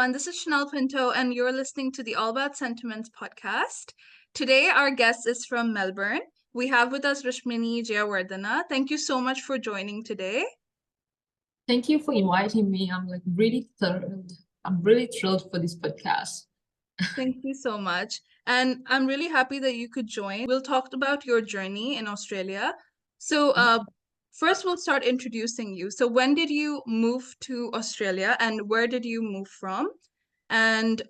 everyone. This is Chanel Pinto, and you're listening to the All About Sentiments podcast. Today, our guest is from Melbourne. We have with us Rashmini Jayawardena. Thank you so much for joining today. Thank you for inviting me. I'm really thrilled. I'm really thrilled for this podcast. Thank you so much. And I'm really happy that you could join. We'll talk about your journey in Australia. So, first, we'll start introducing you. So, when did you move to Australia and where did you move from? And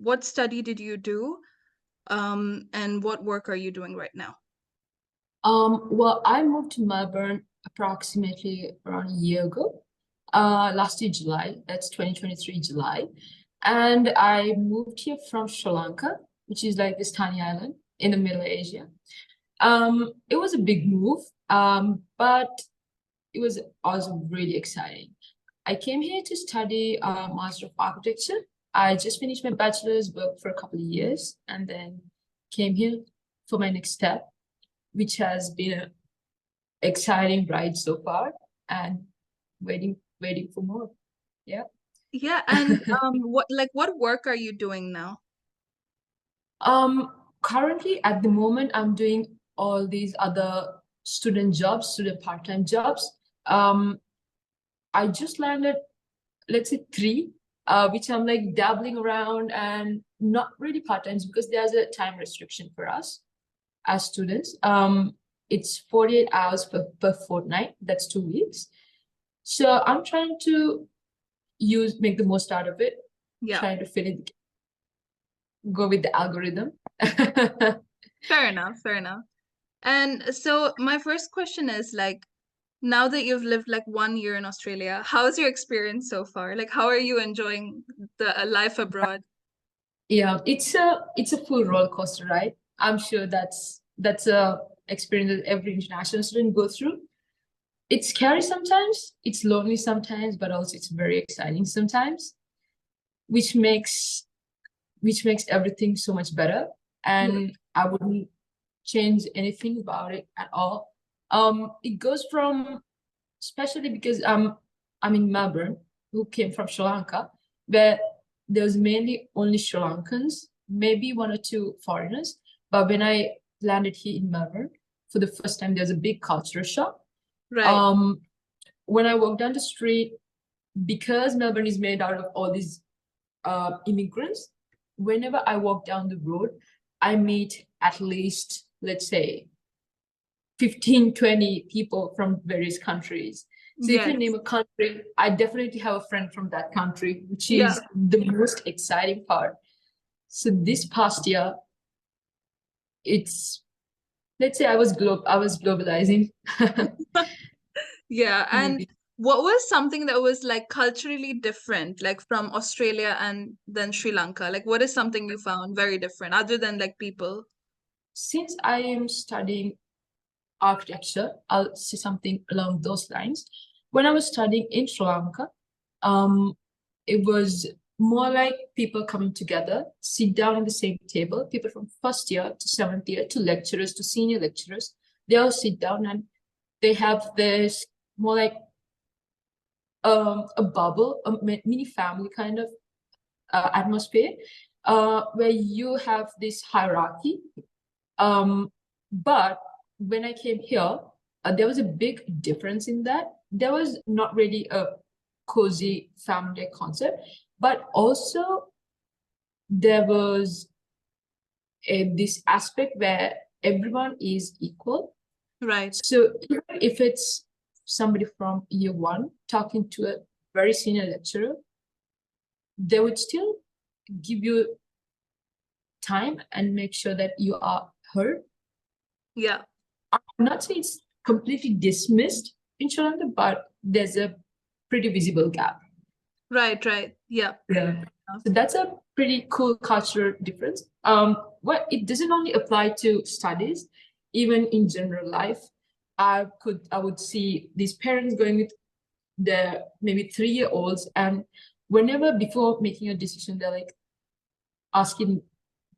what study did you do? And what work are you doing right now? Well, I moved to Melbourne approximately around a year ago. Last year, July. That's 2023 July. And I moved here from Sri Lanka, which is like this tiny island in the middle of Asia. It was a big move, but it was also really exciting. I came here to study Master of Architecture. I just finished my bachelor's, worked for a couple of years, and then came here for my next step, which has been an exciting ride so far, and waiting for more. Yeah. Yeah, and what work are you doing now? Currently at the moment, I'm doing all these other student part-time jobs. I just landed, let's say 3, which I'm like dabbling around and not really part-time because there's a time restriction for us as students. It's 48 hours per fortnight. That's 2 weeks. So I'm trying to make the most out of it. Yeah. Trying to fit it, go with the algorithm. Fair enough. And so my first question is now that you've lived 1 year in Australia, how's your experience so far? How are you enjoying the life abroad? Yeah, it's a full roller coaster, right? I'm sure that's a experience that every international student go through. It's scary sometimes, it's lonely sometimes, but also it's very exciting sometimes, which makes everything so much better. And I wouldn't change anything about it at all. It goes from, especially because I'm in Melbourne, who came from Sri Lanka, where there's mainly only Sri Lankans, maybe 1 or 2 foreigners. But when I landed here in Melbourne for the first time, there's a big culture shock. Right. When I walk down the street, because Melbourne is made out of all these immigrants, whenever I walk down the road, I meet at least, let's say, 15, 20 people from various countries. So if you name a country, I definitely have a friend from that country, which is the most exciting part. So this past year, let's say I was globalizing. Yeah, and what was something that was culturally different, from Australia and then Sri Lanka? What is something you found very different other than people? Since I am studying architecture, I'll say something along those lines. When I was studying in Sri Lanka, it was more like people coming together, sit down at the same table, people from first year to 7th year to lecturers to senior lecturers. They all sit down and they have this more like a bubble, a mini family kind of atmosphere, where you have this hierarchy. But when I came here, there was a big difference in that. There was not really a cozy family concept, but also there was this aspect where everyone is equal. Right. So even if it's somebody from year 1 talking to a very senior lecturer, they would still give you time and make sure that you are heard. Yeah. I'm not saying it's completely dismissed in Sri Lanka, but there's a pretty visible gap. Right. Yeah. So that's a pretty cool cultural difference. Well, it doesn't only apply to studies, even in general life. I would see these parents going with their maybe 3-year-olds, and whenever before making a decision, they're asking,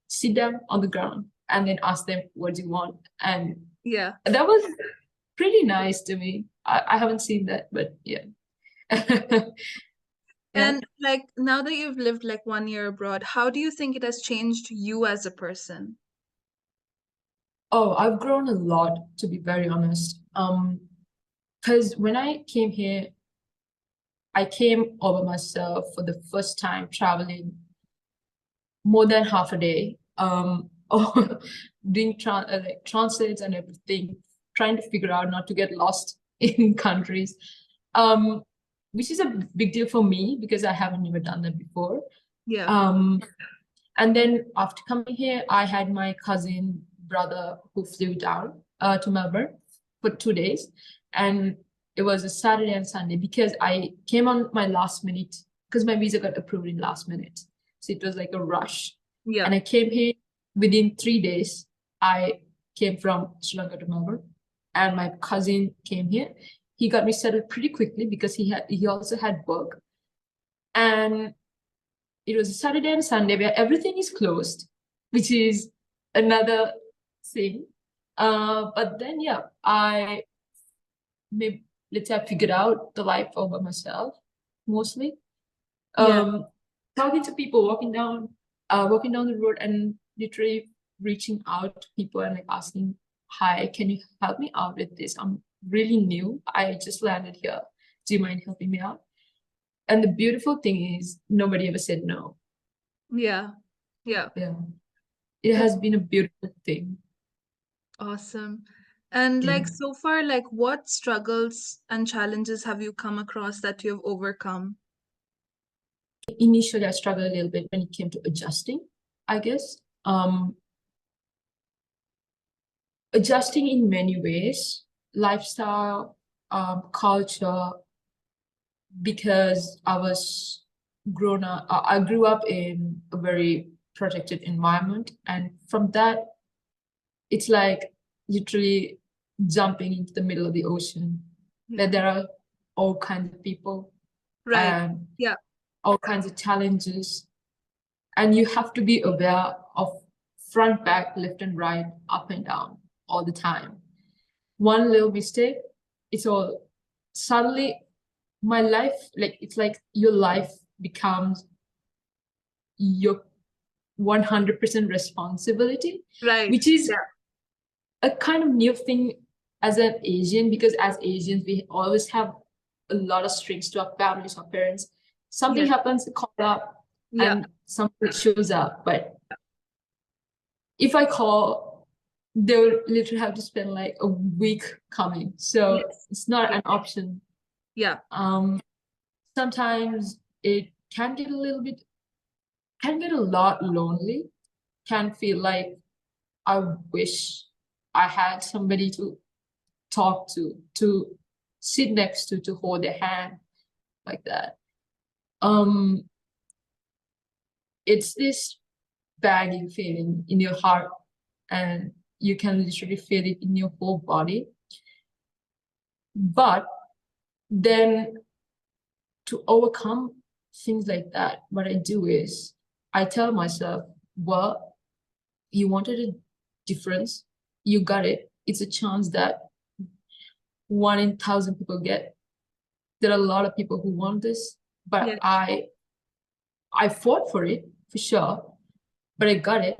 sit down on the ground, and then ask them, what do you want? And that was pretty nice to me. I haven't seen that, but yeah. Yeah. And like now that you've lived like 1 year abroad, how do you think it has changed you as a person? Oh, I've grown a lot, to be very honest. Because when I came here, I came over myself for the first time traveling more than half a day. Doing like translates and everything, trying to figure out not to get lost in countries, um, which is a big deal for me because I haven't never done that before. Yeah. Um, and then after coming here, I had my cousin brother who flew down to Melbourne for 2 days, and it was a Saturday and Sunday because I came on my last minute because my visa got approved in last minute, so it was like a rush. Yeah. And I came here within 3 days. I came from Sri Lanka to Melbourne, and my cousin came here. He got me settled pretty quickly because he also had work, and it was a Saturday and Sunday where everything is closed, which is another thing. But then yeah, I maybe let's say I figured out the life over myself mostly. Yeah. Um, Talking to people, walking down the road and literally reaching out to people and like asking, "Hi, can you help me out with this? I'm really new. I just landed here. Do you mind helping me out?" And the beautiful thing is nobody ever said no. Yeah. Yeah. Yeah. It That's has been a beautiful thing. awesome. And Yeah. like so far, like what struggles and challenges have you come across that you've overcome? Initially, I struggled a little bit when it came to adjusting, I guess. Adjusting in many ways, lifestyle, culture, because I was grown up, I grew up in a very protected environment. And from that, it's like literally jumping into the middle of the ocean, where Yeah. there are all kinds of people Right. and Yeah. all kinds of challenges. And you have to be aware of front, back, left, and right, up and down all the time. One little mistake, it's all suddenly my life, like it's like your life becomes your 100% responsibility, Right. which is Yeah. a kind of new thing as an Asian, because as Asians, we always have a lot of strings to our families, our parents. Something Yes. happens, call up, Yeah. and something shows up. But if I call, they would literally have to spend like a week coming. So Yes. it's not Yeah. an option. Yeah. Um, Sometimes it can get a little bit, can get a lot lonely, can feel like I wish I had somebody to talk to sit next to hold their hand like that. Um, it's this bagging feeling in your heart, and you can literally feel it in your whole body. But then to overcome things like that, what I do is I tell myself, well, you wanted a difference, you got it. It's a chance that 1 in 1,000 people get. There are a lot of people who want this, but Yeah. I fought for it for sure, but I got it.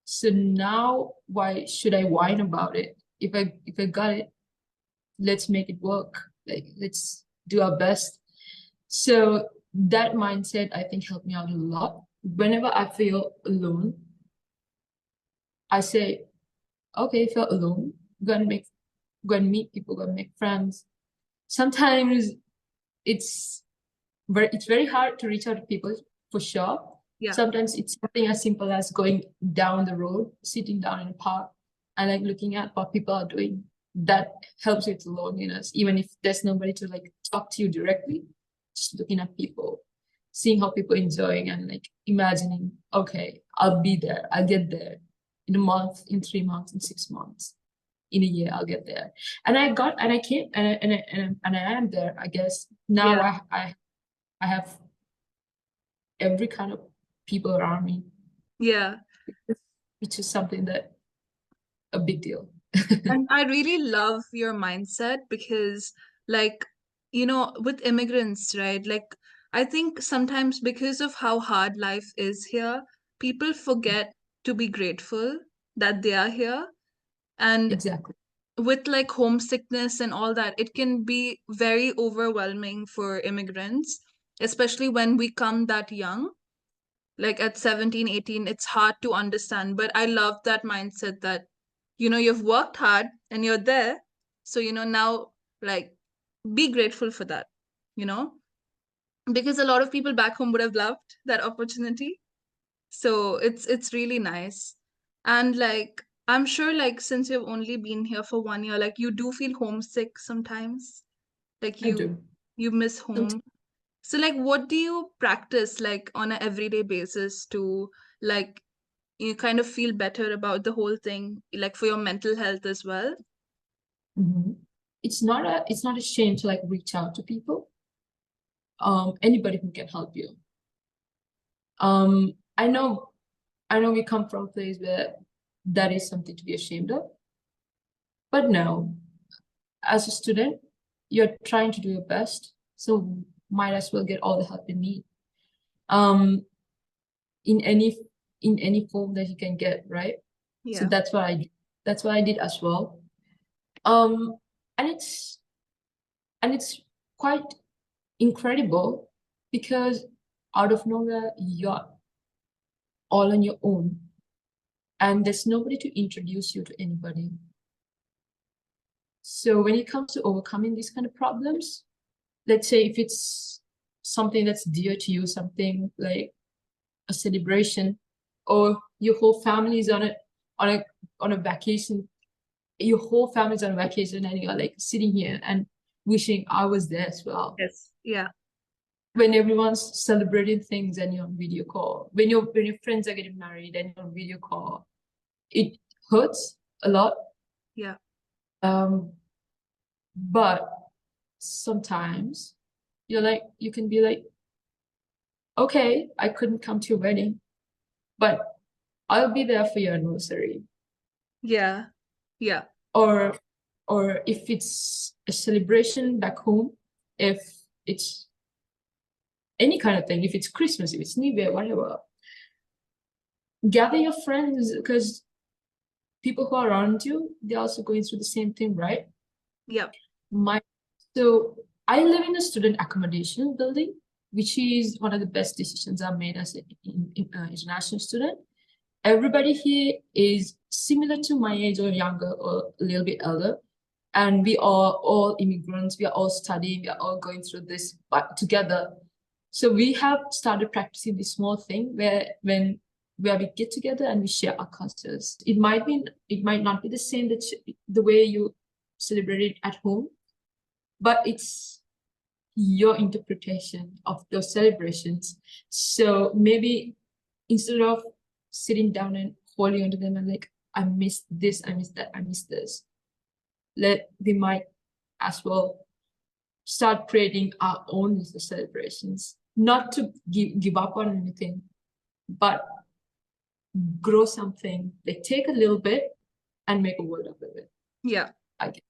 So now why should I whine about it? If I got it, let's make it work. Like let's do our best. So that mindset I think helped me out a lot. Whenever I feel alone, I say, okay, feel alone. Go and meet people, go and make friends. Sometimes it's it's very hard to reach out to people for sure. Yeah. Sometimes it's something as simple as going down the road, sitting down in a park, and like looking at what people are doing. That helps with loneliness, even if there's nobody to like talk to you directly. Just looking at people, seeing how people enjoying, and like imagining, okay, I'll be there, I'll get there in a month, in 3 months, in 6 months, in a year, I'll get there. And I got, and I came, and I am there. I guess now Yeah. I have every kind of people around me, Yeah. which is something that a big deal. And I really love your mindset because, like, with immigrants, right? Like, I think sometimes because of how hard life is here, people forget to be grateful that they are here. And Exactly. with like homesickness and all that, it can be very overwhelming for immigrants, especially when we come that young, like at 17, 18. It's hard to understand. But I love that mindset that, you've worked hard and you're there. So, now, like, be grateful for that, you know, because a lot of people back home would have loved that opportunity. So it's really nice. And like, I'm sure, like, since you've only been here for 1 year, like, you do feel homesick sometimes. Like, I you do. you miss Sometimes. home. So like, what do you practice like on an everyday basis to, like, you kind of feel better about the whole thing, like for your mental health as well? Mhm. It's not a shame to like reach out to people. Anybody who can help you. I know we come from a place where that is something to be ashamed of. But no, as a student, you're trying to do your best, so might as well get all the help you need. Um, in any form that you can get, right? So Yeah. that's what I did as well. Um, and it's quite incredible because out of nowhere you're all on your own and there's nobody to introduce you to anybody. So when it comes to overcoming these kind of problems, let's say if it's something that's dear to you, something like a celebration, or your whole family is on a on a vacation, your whole family's on a vacation and you're like sitting here and wishing I was there as well. Yes. Yeah. When everyone's celebrating things and you're on video call, when your friends are getting married and you're on video call, it hurts a lot. Yeah. Um, but sometimes you can be like, okay, I couldn't come to your wedding, but I'll be there for your anniversary. Yeah. Yeah. Or if it's a celebration back home, if it's any kind of thing, if it's Christmas, if it's New Year, whatever, gather your friends because people who are around you, they're also going through the same thing, right? Yeah. My so I live in a student accommodation building, which is one of the best decisions I've made as an international student. Everybody here is similar to my age or younger or a little bit elder. And we are all immigrants. We are all studying. We are all going through this together. So we have started practicing this small thing where we get together and we share our cultures. It might not be the same the way you celebrate it at home, but it's your interpretation of those celebrations. So maybe instead of sitting down and holding onto them and like, I missed this, I missed that, I missed this, we might as well start creating our own little celebrations. Not to give up on anything, but grow something. Like take a little bit and make a world of it. Yeah. I guess.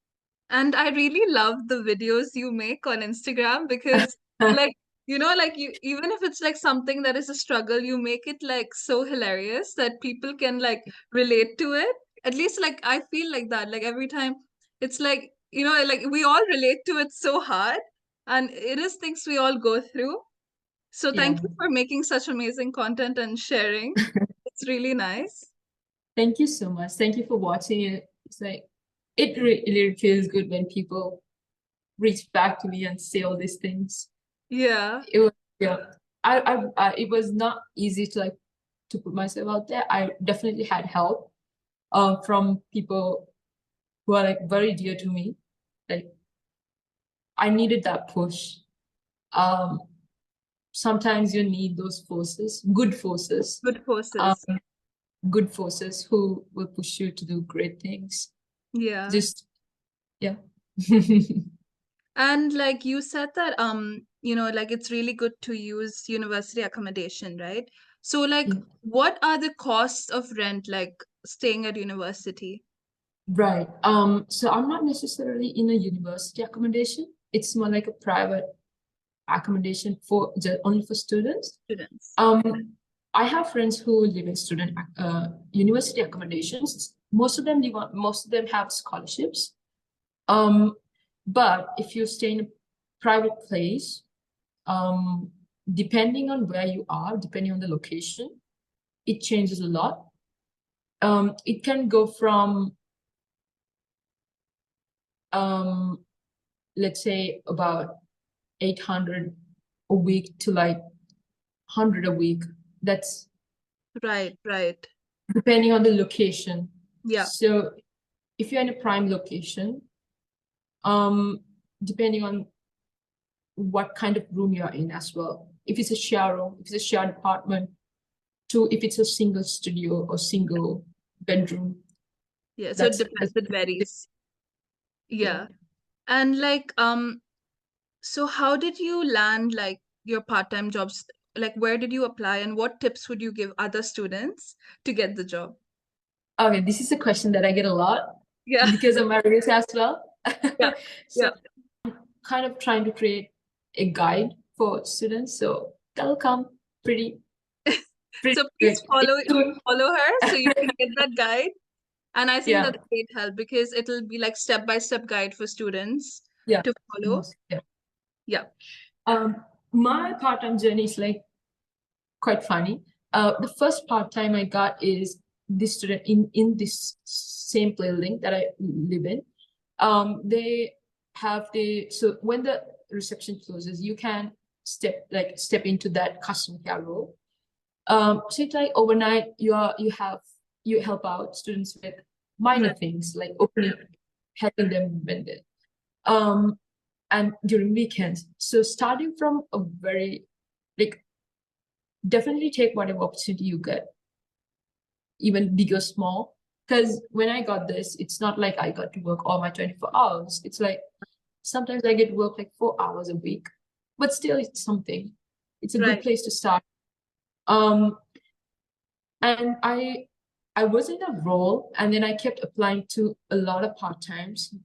And I really love the videos you make on Instagram because, like, like, you, even if it's like something that is a struggle, you make it like so hilarious that people can like relate to it. At least, like, I feel like that. Like, every time it's like, like, we all relate to it so hard, and it is things we all go through. So, Yeah. thank you for making such amazing content and sharing. It's really nice. Thank you so much. Thank you for watching it. It's like it really feels good when people reach back to me and say all these things. Yeah. It was yeah. It was not easy to like to put myself out there. I definitely had help from people who are like very dear to me. Like I needed that push. Um, sometimes you need those forces, Good um, forces. good forces who will push you to do great things. Yeah. Just yeah. And like you said that like, it's really good to use university accommodation, right? So like, Yeah. what are the costs of rent, like staying at university? Right. So I'm not necessarily in a university accommodation. It's more like a private. accommodation for just only for students. Students. I have friends who live in student university accommodations. Most of them have scholarships. But if you stay in a private place, depending on where you are, depending on the location, it changes a lot. It can go from let's say about 800 a week to like 100 a week. That's Right, right. depending on the location. Yeah, So if you're in a prime location, depending on what kind of room you're in as well. If it's a share room, if it's a shared apartment, to if it's a single studio or single bedroom. yeah. So it That's depends, it varies. yeah. Yeah. And like, so how did you land like your part-time jobs? Like, where did you apply and what tips would you give other students to get the job? Okay, this is a question that I get a lot Yeah, because of my race as well. yeah, So yeah. kind of trying to create a guide for students. So that'll come pretty So quick. please follow Soon. follow her so you can get that guide. And I think Yeah, that's great help because it'll be like step-by-step guide for students yeah, to follow. most, yeah. Yeah, Um, my part-time journey is like quite funny. The first part-time I got is this student in this same building that I live in. They have so when the reception closes, you can step into that customer care role. So it's like overnight you help out students with minor right, things like opening, helping them with it. Um, and during weekends. So starting from a very like definitely take whatever opportunity you get, even big or small. Because when I got this, it's not like I got to work all my 24 hours. It's like sometimes I get work like 4 hours a week, but still it's something. It's a good right, place to start. Um, and I was in a role, and then I kept applying to a lot of part-times,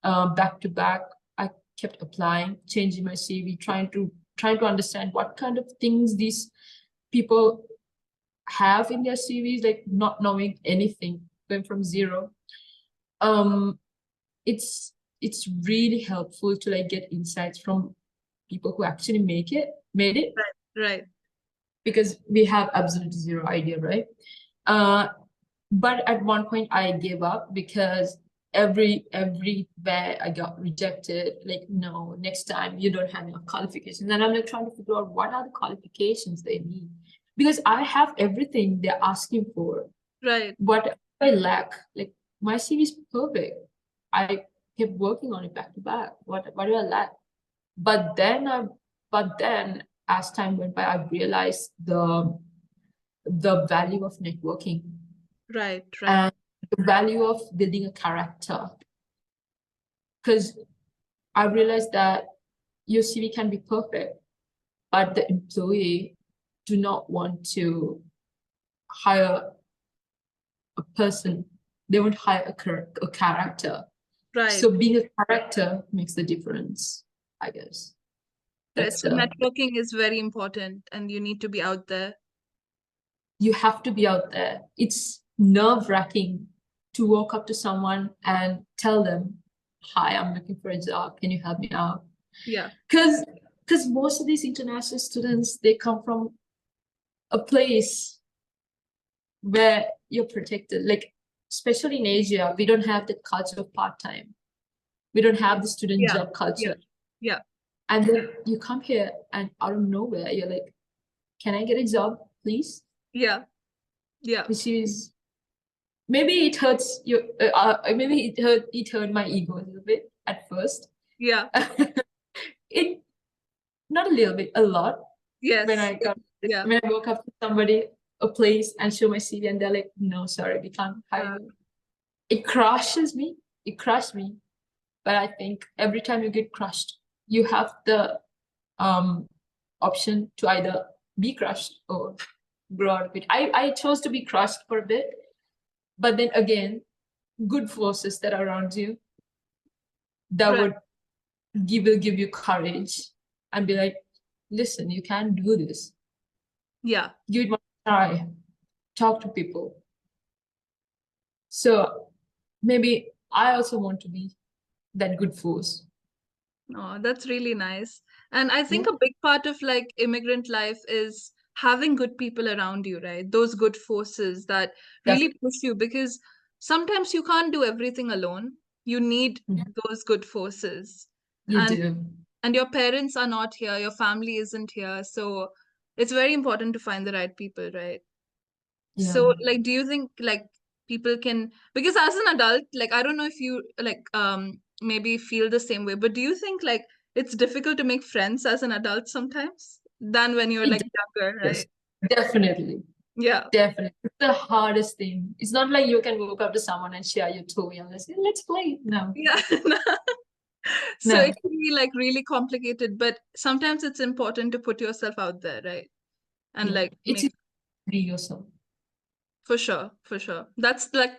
back to back. I kept applying, changing my CV, trying to understand what kind of things these people have in their CVs, like not knowing anything, going from zero. Um, it's really helpful to like get insights from people who actually made it, right, right, because we have absolutely zero idea, right? Uh, but at one point I gave up because everywhere I got rejected. Like, no, next time you don't have enough qualifications. And I'm like trying to figure out what are the qualifications they need. Because I have everything they're asking for. right, What I lack, like my CV is perfect. I kept working on it back to back. What do I lack? But then as time went by, I realized the value of networking right, right, and the value of building a character. Because I realized that your CV can be perfect, but the employee do not want to hire a person. They want to hire a character. right. So being a character makes the difference, I guess. Right. That's So networking is very important and you need to be out there. you have to be out there. It's nerve-wracking to walk up to someone and tell them, "Hi, I'm looking for a job. Can you help me out?" Yeah, Because most of these international students, they come from a place where you're protected. Like, especially in Asia, we don't have the culture of part-time. We don't have the student yeah, job yeah, culture. yeah, And then you come here and out of nowhere, you're like, "Can I get a job, please?" yeah, yeah, Which is maybe it hurts you. Maybe it hurt my ego a little bit at first. yeah. It not a little bit, a lot. When Yes. I got Yeah. when I woke up to somebody, a place, and show my CV, and they're like, "No, sorry, we can't hire Uh, you." It crushes me. It crushed me. But I think every time you get crushed, you have the um option to either be crushed or grow out of it. I chose to be crushed for a bit, but then again, good forces that are around you that right. would give you courage and be like, listen, you can do this. Yeah. Give it one try. Talk to people. So maybe I also want to be that good force. Oh, that's really nice. And I think Yeah, a big part of like immigrant life is having good people around you, right? Those good forces that that's really push you because sometimes you can't do everything alone. You need those good forces. you And do. and your parents are not here, your family isn't here. So it's very important to find the right people, right? So Yeah, like do you think like people can, because as an adult, like I don't know if you like maybe feel the same way, but do you think like it's difficult to make friends as an adult sometimes than when you're it like younger, does. right? Definitely. Yeah. Definitely. It's the hardest thing. It's not like you can walk up to someone and share your toy and say, let's play. No, Yeah. So no. it can be like really complicated, but sometimes it's important to put yourself out there, right? And Yeah. like It's make, be yourself. for sure, for sure. That's like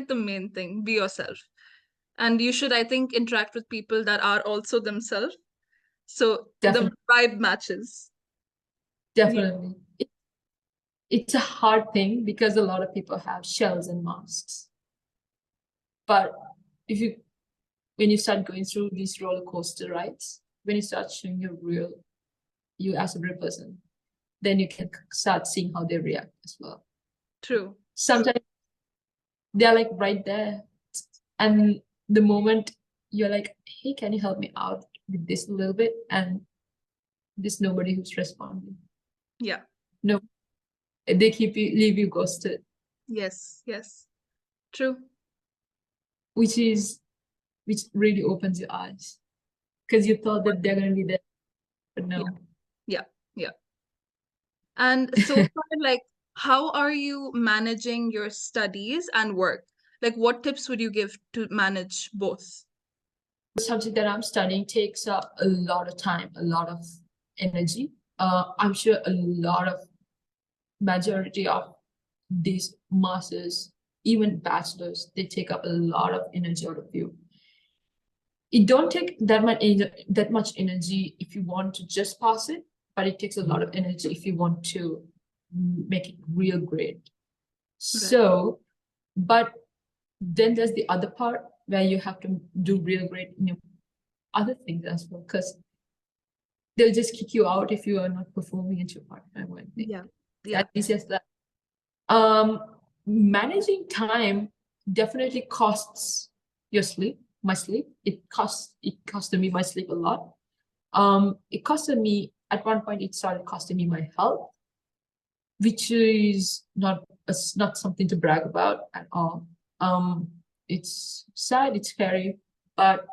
the main thing. Be yourself. And you should, I think, interact with people that are also themselves. So the Definitely. vibe matches. Yeah. Definitely. It's a hard thing because a lot of people have shells and masks. But if you when you start going through these roller coaster rides, when you start showing your real you as a real person, then you can start seeing how they react as well. True. Sometimes they're like right there. And the moment you're like, hey, can you help me out with this a little bit? And there's nobody who's responding. Yeah. No, they keep you leave you ghosted, Yes. Yes. True. which is which really opens your eyes because you thought that they're gonna be there, but Yeah. no. Yeah. Yeah. And so far, like, how are you managing your studies and work? Like, what tips would you give to manage both? The subject that I'm studying takes up a lot of time, a lot of energy. I'm sure a lot of majority of these masters, even bachelors, they take up a lot of energy out of you. It don't take that much energy if you want to just pass it, but it takes a lot of energy if you want to make it real great. Right. So, but then there's the other part where you have to do real great in your other things as well, because they'll just kick you out if you are not performing at your part-time one thing. Yeah. Yeah. That is just that. Um, Managing time definitely costs your sleep, my sleep. It costed me my sleep a lot. It costed me at one point. It started costing me my health, which is not something to brag about at all. Um, it's sad, it's scary, but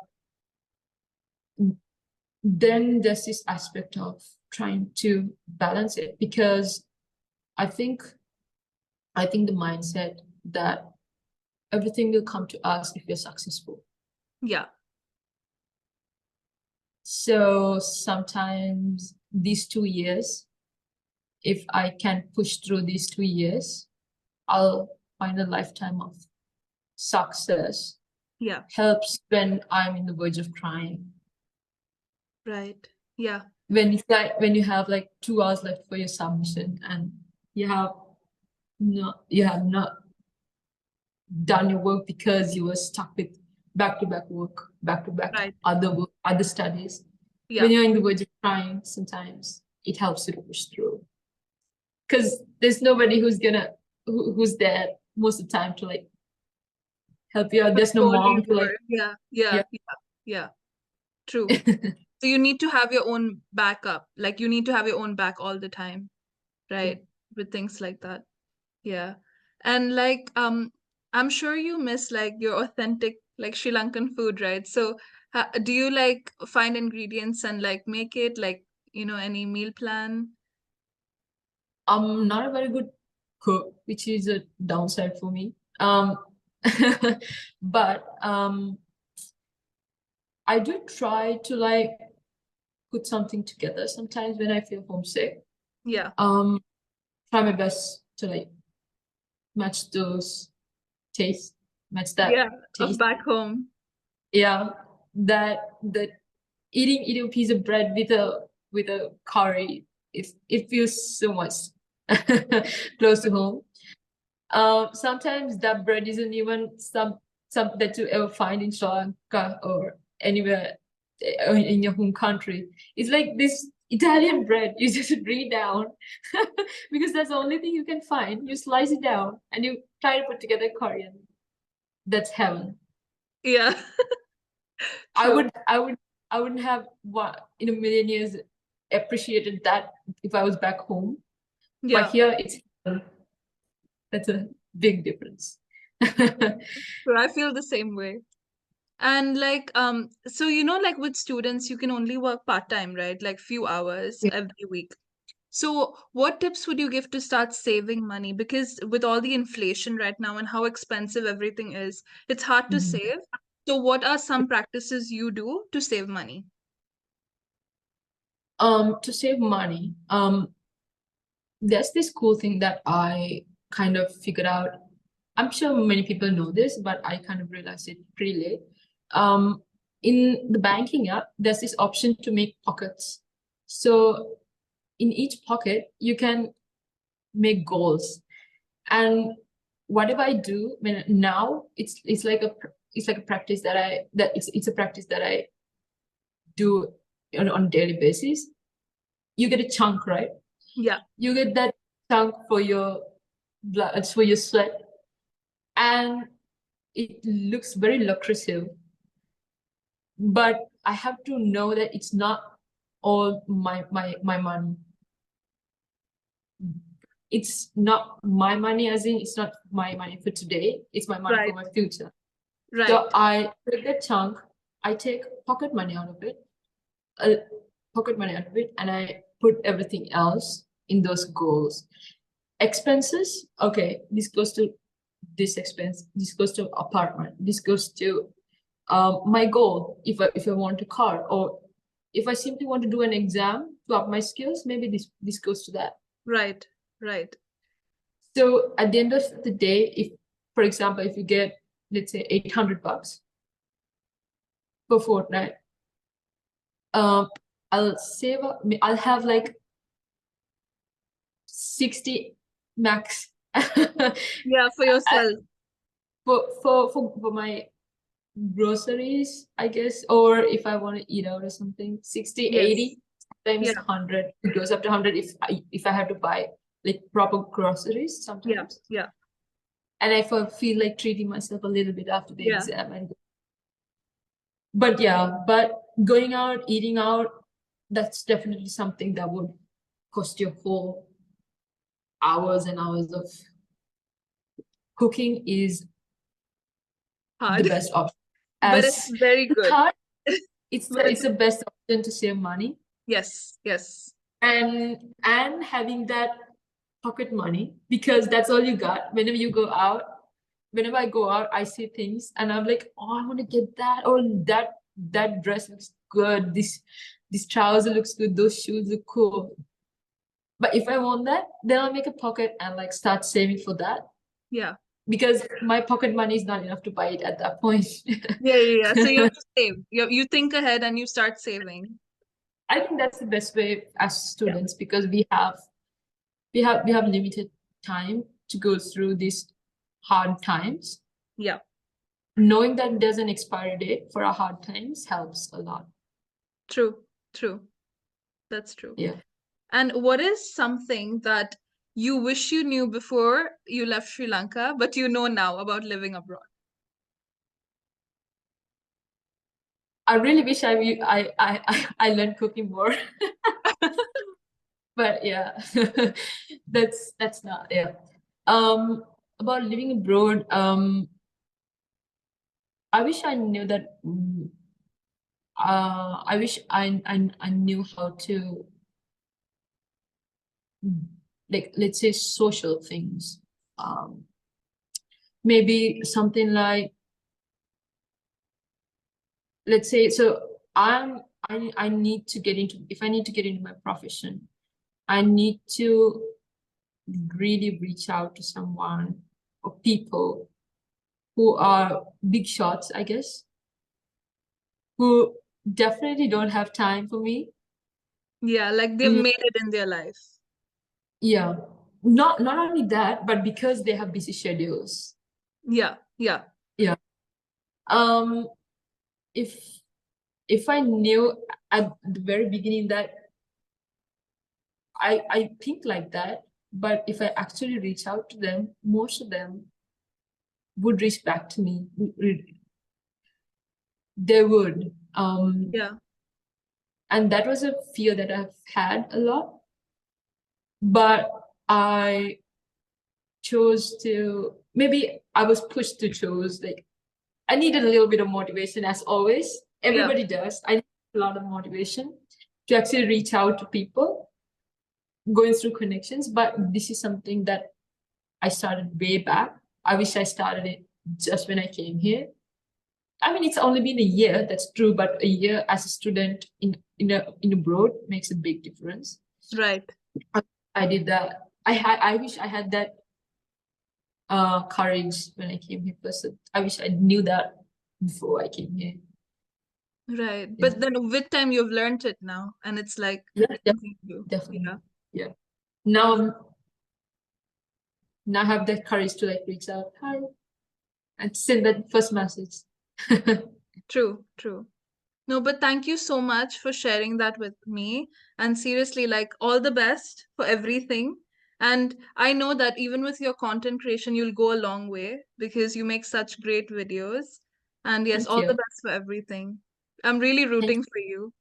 then there's this aspect of trying to balance it because I think I think the mindset that everything will come to us if we're successful. Yeah. So sometimes these 2 years, if I can push through these 2 years, I'll find a lifetime of success. Yeah. Helps when I'm in the verge of crying. Right. Yeah. When you have like 2 hours left for your submission and you have not done your work because you were stuck with back-to-back work, back-to-back Right. other work, other studies. When Yeah. you're in the verge of crying, sometimes it helps you to push through. Because there's nobody who's there most of the time to like help you out. There's no Hold you mom to over. like, Yeah. Yeah. yeah. Yeah. Yeah. True. So you need to have your own backup. Like you need to have your own back all the time, Yeah. right? With things like that. Yeah. And like I'm sure you miss like your authentic like Sri Lankan food, right? So do you like find ingredients and like make it like, any meal plan? I'm not a very good cook, which is a downside for me. But I do try to like put something together sometimes when I feel homesick. Yeah. Um, Try my best to like match those taste, match Yeah, that of taste. back home. Yeah, that eating a piece of bread with a with a curry. It feels so much close to home. Sometimes that bread isn't even some that you ever find in Sri Lanka or anywhere in your home country. It's like this Italian bread. You just bring it down because that's the only thing you can find. You slice it down and you try to put together curry, and that's heaven. Yeah. I True. would, I would, I wouldn't have what in a million years appreciated that if I was back home. But Yeah. here, that's a big difference. So I feel the same way. And like, so like with students, you can only work part-time, right? Like few hours Yeah. every week. So what tips would you give to start saving money? Because with all the inflation right now and how expensive everything is, it's hard to Mhm. save. So what are some practices you do to save money? To save money, there's this cool thing that I kind of figured out. I'm sure many people know this, but I kind of realized it pretty late. Um, in the banking app, there's this option to make pockets. So in each pocket, you can make goals. And whatever I do, when now it's like a practice that it's a practice that I do on a daily basis. You get a chunk, right? Yeah, You get that chunk for your blood, for your sweat, and it looks very lucrative. But I have to know that it's not all my money. It's not my money, as in it's not my money for today. It's my money for right, my future. So right, I take that chunk, I take pocket money out of it, uh, and I put everything else in those goals. Expenses, okay, this goes to this expense, this goes to apartment, this goes to my goal. If I want a car, or if I simply want to do an exam to up my skills, maybe this goes to that. right, right. So at the end of the day, if, for example, if you get, let's say, $800 per fortnight, um, I'll have like 60 max Yeah, for yourself. for my groceries, I guess, or if I want to eat out or something, 60, Yes. 80, sometimes Yeah, 100. It goes up to 100 if I have to buy like proper groceries yeah, sometimes. yeah, And if I feel like treating myself a little bit after the yeah. exam. But yeah, but going out, eating out, that's definitely something that would cost you whole hours and hours of cooking is the Hard, best option. but it's As very it's good. hard, But it's the best option to save money. yes, yes, And having that pocket money, because that's all you got whenever you go out. Whenever I go out, I see things and I'm like, oh, I want to get that. Oh, that dress looks good. This trouser looks good. Those shoes look cool. But if I want that, then I'll make a pocket and like start saving for that, yeah. because my pocket money is not enough to buy it at that point. Yeah, yeah, yeah. So you have to save. You think ahead and you start saving. I think that's the best way as Yeah, students, because we have limited time to go through these hard times. yeah. Knowing that there's an expiry date for our hard times helps a lot. True, true. That's true. Yeah. And what is something that you wish you knew before you left Sri Lanka, but you know now about living abroad? I really wish I learned cooking more. But yeah, that's not, yeah. Um, about living abroad, I wish I knew that. I wish I knew how to, like, let's say, social things. Um, maybe something like, let's say, so I need to get into, if I need to get into my profession, I need to really reach out to someone or people who are big shots, I guess, who definitely don't have time for me, Yeah, like they've Mm, made it in their life. yeah. Not only that, but because they have busy schedules. Yeah, yeah, Yeah. Um, if if I knew at the very beginning that I think like that, but if I actually reach out to them, most of them would reach back to me. They would. yeah, And that was a fear that I've had a lot, but I chose to, maybe I was pushed to choose, like I needed a little bit of motivation as always. yeah, Everybody does. I need a lot of motivation to actually reach out to people, going through connections. But this is something that I started way back. I wish I started it just when I came here. I mean, it's only been a year, that's true, but a year as a student in abroad makes a big difference. right, I did that. I wish I had that courage when I came here first. I wish I knew that before I came here. right. Yeah, But then with time you've learned it now, and it's like yeah, something to do. definitely. Yeah, Yeah. Now now I have that courage to like reach out, hi, and send that first message. true, true. No, but thank you so much for sharing that with me. And seriously, like all the best for everything. And I know that even with your content creation, you'll go a long way because you make such great videos. And yes, Thank all the you. best for everything. I'm really Thank rooting for you.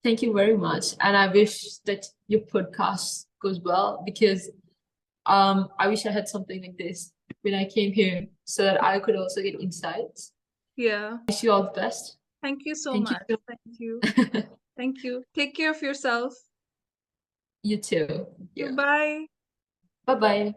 thank you very much. And I wish that your podcast goes well because I wish I had something like this when I came here so that I could also get insights. Yeah. Wish you all the best. Thank you so Thank you. much. Thank you. Thank you. Take care of yourself. You too. You Yeah. bye. Bye bye.